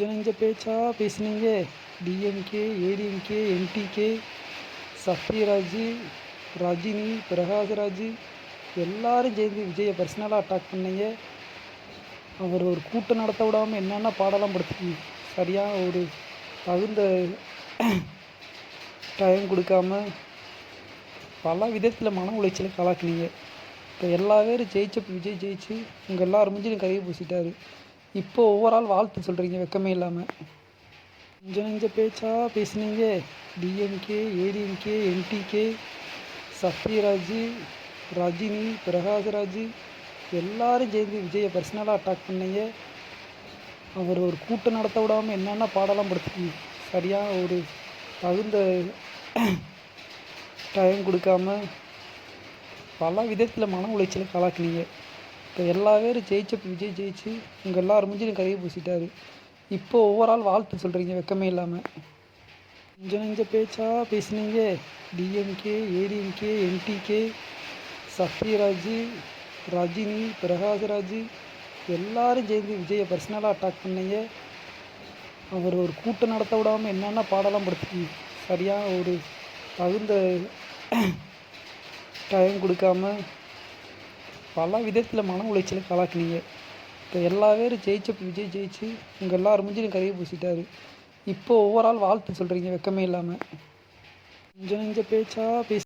கொஞ்சம் நெஞ்ச பேச்சா பேசுனீங்க. டிஎம்கே, ஏடிஎம்கே, என்டிகே, சத்யராஜ், ரஜினி, பிரகாஷ்ராஜ் எல்லாரும் சேர்ந்து விஜயை பர்சனலாக அட்டாக் பண்ணீங்க. அவர் ஒரு கூட்டம் நடத்த விடாமல் என்னென்ன பாடலாம் படுத்தி சரியாக ஒரு தகுந்த டைம் கொடுக்காம பல விதத்தில் மன உளைச்சலை கலாக்குனீங்க. இப்போ எல்லா பேரும் விஜய் ஜெயிச்சு உங்கள் எல்லாரும் முடிஞ்சிலும் கரையை பூசிட்டாரு. இப்போ ஓவரால் வாழ்த்து சொல்கிறீங்க வெக்கமே இல்லாமல். கொஞ்சம் நெஞ்ச பேச்சா பேசுனீங்க. டிஎம்கே, ஏடிஎம்கே, என்டிகே, சத்யராஜ், ரஜினி, பிரகாஷ்ராஜ் எல்லாரும் சேர்ந்து விஜயை பர்சனலாக அட்டாக் பண்ணீங்க. அவர் ஒரு கூட்டம் நடத்த விடாமல் என்னென்ன பாடலாம் படுத்தி சரியாக ஒரு தகுந்த டைம் கொடுக்காம பல விதத்தில் மன உளைச்சலை கலாக்குனீங்க. இப்போ எல்லா பேரும் விஜய் ஜெயிச்சு உங்கள் எல்லாரும் முடிஞ்சிலும் கரையை பூசிட்டாரு. இப்போ ஓவரால் வாழ்த்து சொல்கிறீங்க வெக்கமே இல்லாமல். கொஞ்சம் நெஞ்ச பேச்சா பேசுனீங்க. டிஎம்கே, ஏடிஎம்கே, என்டிகே, சத்யராஜ், ரஜினி, பிரகாஷ்ராஜ் எல்லாரும் சேர்ந்து விஜயை பர்சனலாக அட்டாக் பண்ணீங்க. அவர் ஒரு கூட்டம் நடத்த விடாமல் என்னென்ன பாடலாம் படுத்தி சரியாக ஒரு தகுந்த டைம் கொடுக்காம பல விதத்தில் மன உளைச்சலை கலாக்குனீங்க. இப்போ எல்லா பேரும் விஜய் ஜெயிச்சு உங்கள் எல்லாரும் முடிஞ்சிலும் கரையை பூசிட்டாரு. இப்போ ஓவரால் வாழ்த்து சொல்கிறீங்க வெக்கமே இல்லாமல். கொஞ்சம் நெஞ்ச பேச்சா பேச